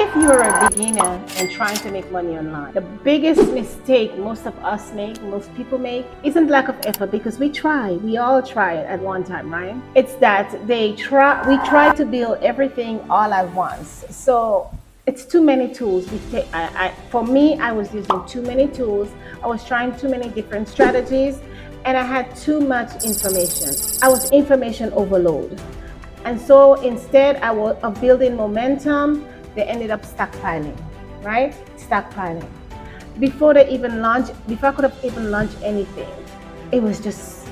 if you're a beginner and trying to make money online, the biggest mistake most of us make, most people make, isn't lack of effort, because we all try it at one time, right? It's that we try to build everything all at once. So it's too many tools. For me, I was using too many tools. I was trying too many different strategies, and I had too much information. I was information overload. And so instead of building momentum, they ended up stockpiling, right? Stockpiling. Before I could have even launched anything, it was just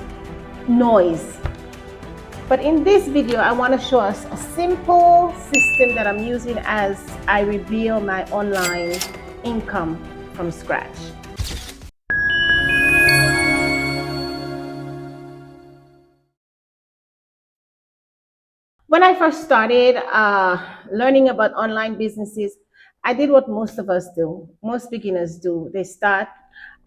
noise. But in this video, I want to show us a simple system that I'm using as I rebuild my online income from scratch. When I first started learning about online businesses, I did what most of us do, most beginners do.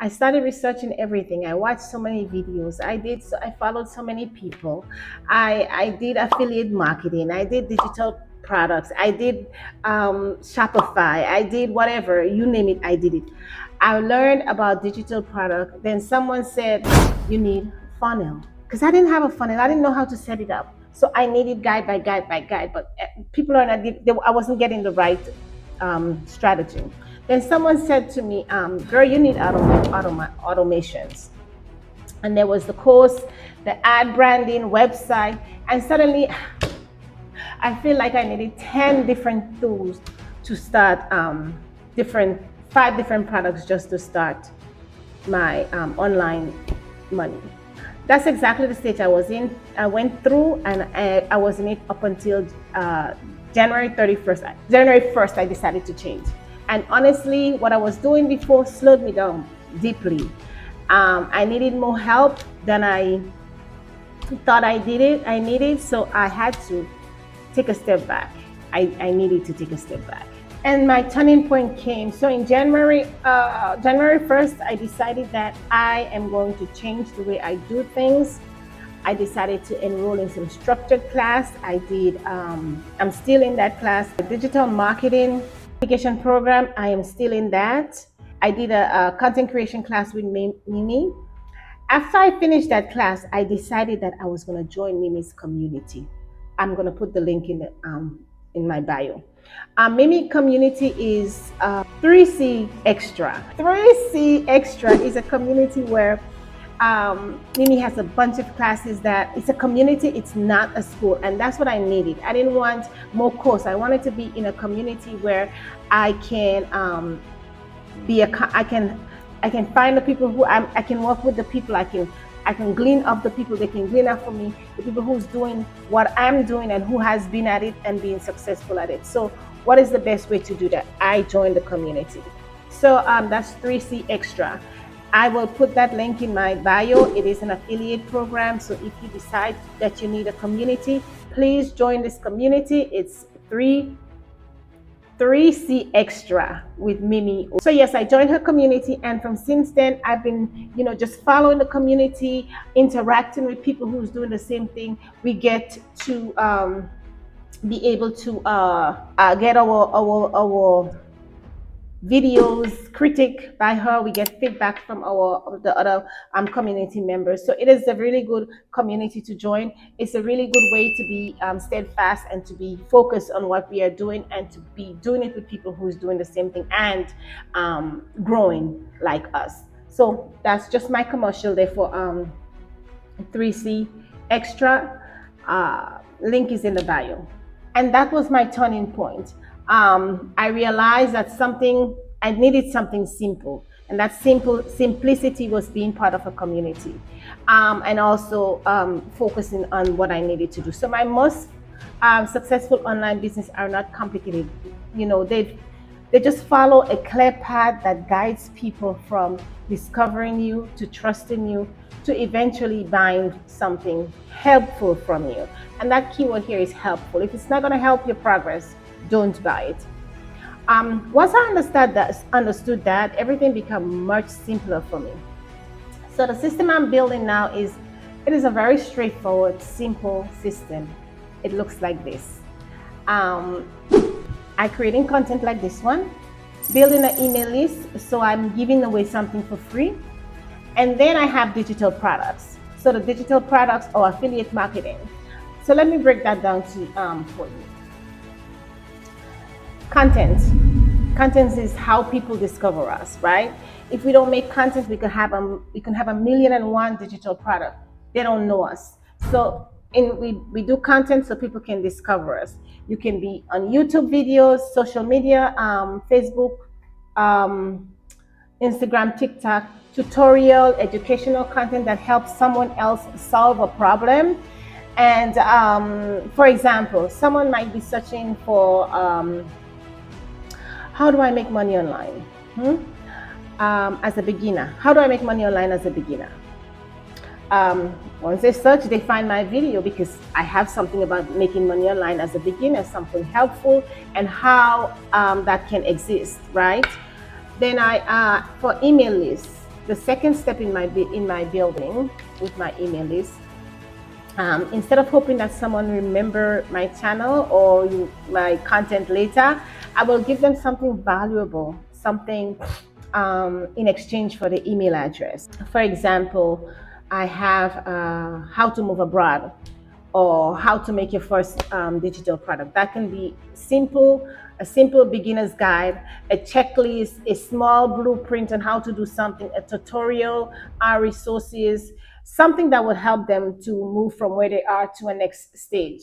I started researching everything. I watched so many videos. I followed so many people. I did affiliate marketing. I did digital products. I did Shopify. I did whatever, you name it, I did it. I learned about digital product. Then someone said, you need funnel. Because I didn't have a funnel. I didn't know how to set it up. So I needed guide by guide by guide, but people are not. I wasn't getting the right strategy. Then someone said to me, "Girl, you need automations." And there was the course, the ad branding website, and suddenly I feel like I needed 10 different tools to start 5 different products just to start my online money. That's exactly the stage I was in. I went through, and I was in it up until January 31st. January 1st, I decided to change. And honestly, what I was doing before slowed me down deeply. I needed more help than I thought I needed, so I had to take a step back. I needed to take a step back. And my turning point came. So in January 1st, I decided that I am going to change the way I do things. I decided to enroll in some structured class. I'm still in that class. The digital marketing application program, I am still in that. I did a content creation class with Mimi. After I finished that class, I decided that I was going to join Mimi's community. I'm going to put the link in my bio. Mimi community is 3C Extra. 3C Extra is a community where Mimi has a bunch of classes. That it's a community, it's not a school, and that's what I needed. I didn't want more course. I wanted to be in a community where I can I can find the people I can work with the people. I can glean up the people. They can glean up from me, the people who's doing what I'm doing and who has been at it and being successful at it. So what is the best way to do that? I joined the community. So that's 3C Extra. I will put that link in my bio. It is an affiliate program. So if you decide that you need a community, please join this community. It's 3C Extra with Mimi. So yes, I joined her community, and from since then I've been, just following the community, interacting with people who's doing the same thing. We get to be able to get our videos critiqued by her. We get feedback from the other community members. So it is a really good community to join. It's a really good way to be steadfast and to be focused on what we are doing, and to be doing it with people who's doing the same thing and growing like us. So that's just my commercial there for 3C Extra. Link is in the bio. And that was my turning point. I realized that I needed something simple, and that simplicity was being part of a community, and also focusing on what I needed to do. So my most successful online business are not complicated. They just follow a clear path that guides people from discovering you to trusting you to eventually buying something helpful from you. And that keyword here is helpful. If it's not going to help your progress, don't buy it. Once I understood that, everything became much simpler for me. So the system I'm building now is a very straightforward, simple system. It looks like this. I creating content like this one, building an email list, so I'm giving away something for free. And then I have digital products. So the digital products or affiliate marketing. So let me break that down for you. Content. Content is how people discover us, right? If we don't make content, we can have a million and one digital product. They don't know us. So we do content so people can discover us. You can be on YouTube videos, social media, Facebook, um, Instagram, TikTok, tutorial, educational content that helps someone else solve a problem. And for example, someone might be searching for how do I make money online? As a beginner, how do I make money online as a beginner? Once they search, they find my video because I have something about making money online as a beginner, something helpful, and how that can exist, right? Then for email lists, the second step in my building with my email list, instead of hoping that someone remember my channel or my content later, I will give them something valuable, something in exchange for the email address. For example, I have how to move abroad, or how to make your first digital product. That can be a simple beginner's guide, a checklist, a small blueprint on how to do something, a tutorial, our resources, something that would help them to move from where they are to a next stage.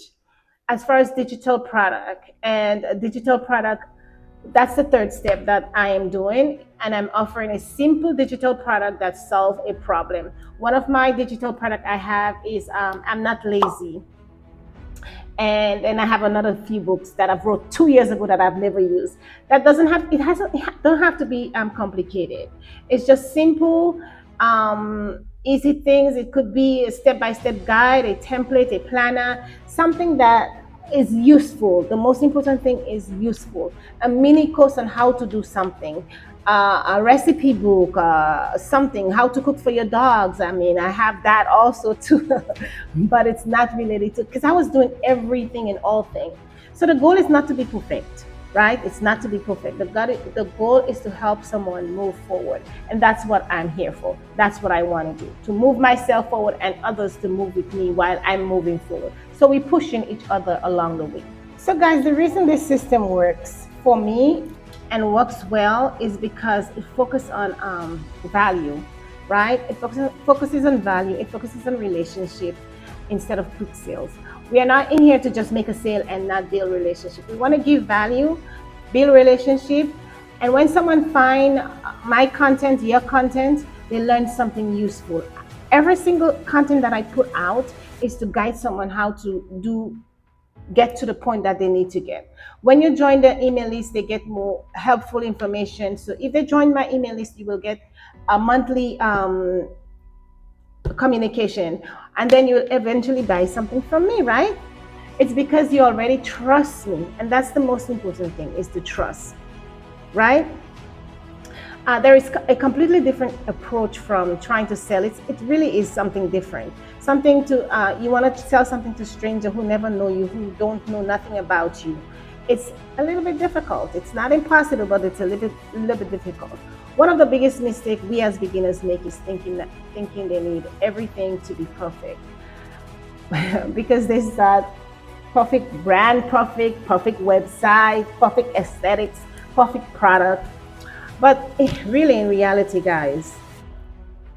As far as digital product and a digital product, that's the third step that I am doing, and I'm offering a simple digital product that solves a problem. One of my digital product I have is I'm Not Lazy, and then I have another few books that I've wrote 2 years ago that I've never used. That don't have to be complicated. It's just simple, easy things. It could be a step-by-step guide, a template, a planner, something that is useful. The most important thing is useful. A mini course on how to do something, a recipe book, something, how to cook for your dogs. I mean, I have that also too, but it's not related to, because I was doing everything in all things. So the goal is not to be perfect, right? It's not to be perfect. The goal is to help someone move forward. And that's what I'm here for. That's what I want to do, to move myself forward and others to move with me while I'm moving forward. So we're pushing each other along the way. So guys, the reason this system works for me and works well is because it focuses on value, right? It focuses on value. It focuses on relationship instead of quick sales. We are not in here to just make a sale and not build relationship. We want to give value, build relationship, and when someone find my content, your content, they learn something useful. Every single content that I put out is to guide someone how to get to the point that they need to get. When you join the email list, they get more helpful information. So if they join my email list, you will get a monthly communication, and then you'll eventually buy something from me, right? It's because you already trust me, and that's the most important thing, is to trust, right? There is a completely different approach from trying to sell. It really is something different. Something to you want to sell something to strangers who never know you, who don't know nothing about you. It's a little bit difficult. It's not impossible, but it's a little bit difficult. One of the biggest mistakes we as beginners make is thinking they need everything to be perfect, because there's that perfect brand, perfect website, perfect aesthetics, perfect product. But really, in reality, guys,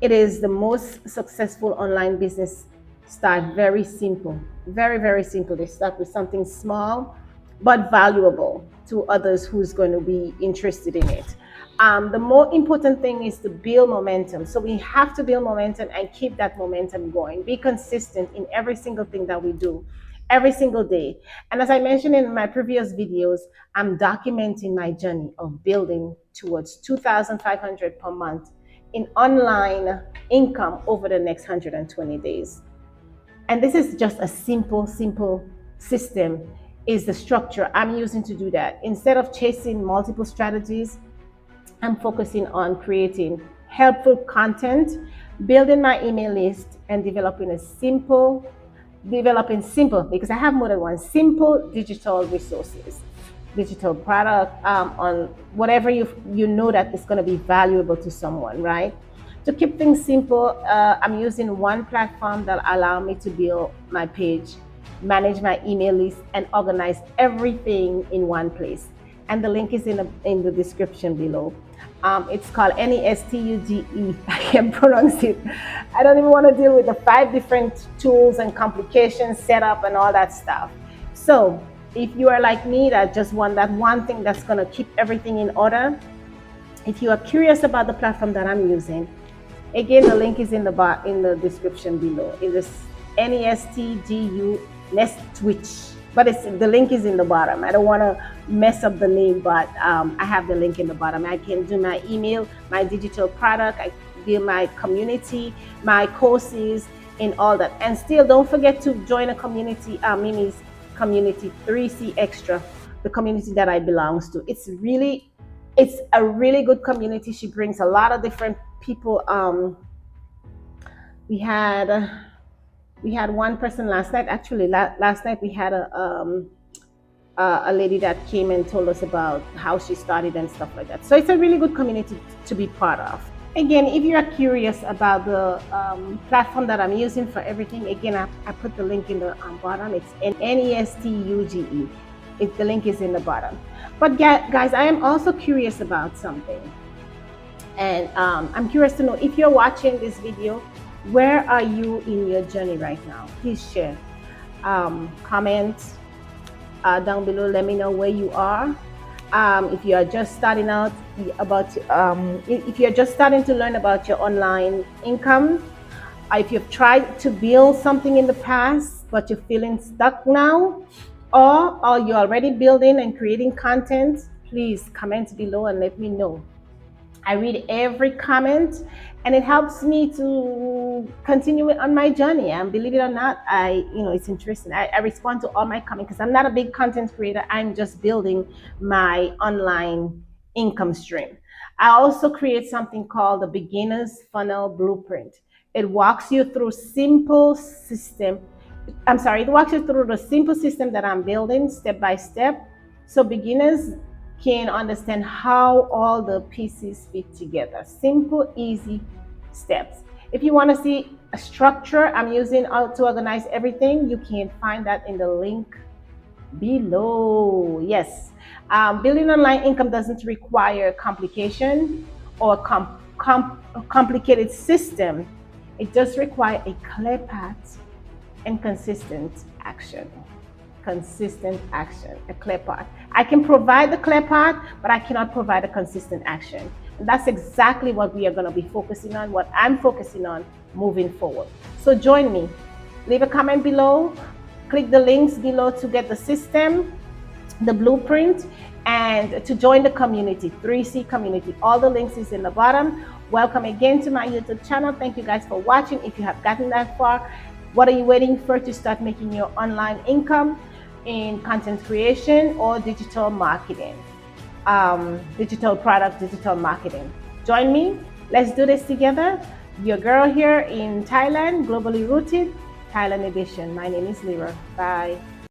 it is the most successful online business start very simple, very, very simple. They start with something small, but valuable to others who's going to be interested in it. The more important thing is to build momentum. So we have to build momentum and keep that momentum going. Be consistent in every single thing that we do, every single day. And as I mentioned in my previous videos, I'm documenting my journey of building towards 2,500 per month in online income over the next 120 days. And this is just a simple system, is the structure I'm using to do that. Instead of chasing multiple strategies, I'm focusing on creating helpful content, building my email list, and developing simple, because I have more than one, simple digital resources. digital product, on whatever you know that is going to be valuable to someone, right? To keep things simple, I'm using one platform that allow me to build my page, manage my email list, and organize everything in one place. And the link is in the description below. It's called NESTUGE. I can't pronounce it. I don't even want to deal with the 5 different tools and complications, setup, and all that stuff. So if you are like me that just want that one thing that's going to keep everything in order, if you are curious about the platform that I'm using, again, the link is in the description below. It is NESTGU Nest Twitch, but the link is in the bottom. I don't want to mess up the name, but I have the link in the bottom. I can do my email, my digital product, I build my community, my courses, and all that. And still, don't forget to join a community, Mimi's community 3C Extra, the community that I belongs to. It's a really good community. She brings a lot of different people. We had one person last night. Actually, last night we had a lady that came and told us about how she started and stuff like that. So it's a really good community to be part of. Again, if you are curious about the platform that I'm using for everything, again, I put the link in the bottom. It's NESTUGE. The link is in the bottom. But guys, I am also curious about something. And I'm curious to know, if you're watching this video, where are you in your journey right now? Please share. Comment down below. Let me know where you are. If you are just starting out if you're just starting to learn about your online income, if you've tried to build something in the past but you're feeling stuck now, or you're already building and creating content, please comment below and let me know. I read every comment and it helps me to continue on my journey. And believe it or not, it's interesting. I respond to all my comments because I'm not a big content creator. I'm just building my online income stream. I also create something called the Beginner's Funnel Blueprint. It walks you through it walks you through the simple system that I'm building step by step, so beginners can understand how all the pieces fit together. Simple, easy steps. If you want to see a structure I'm using to organize everything, you can find that in the link below. Yes, building online income doesn't require complication or complicated system. It just requires a clear path and consistent action. A clear path. I can provide the clear path, but I cannot provide a consistent action. And that's exactly what we are going to be focusing on, what I'm focusing on moving forward. So join me. Leave a comment below. Click the links below to get the system, the blueprint, and to join the community, 3C community. All the links is in the bottom. Welcome again to my YouTube channel. Thank you guys for watching. If you have gotten that far, what are you waiting for to start making your online income in content creation or digital marketing, digital product, digital marketing? Join me. Let's do this together. Your girl here in Thailand, globally rooted, Thailand edition. My name is Lyra. Bye.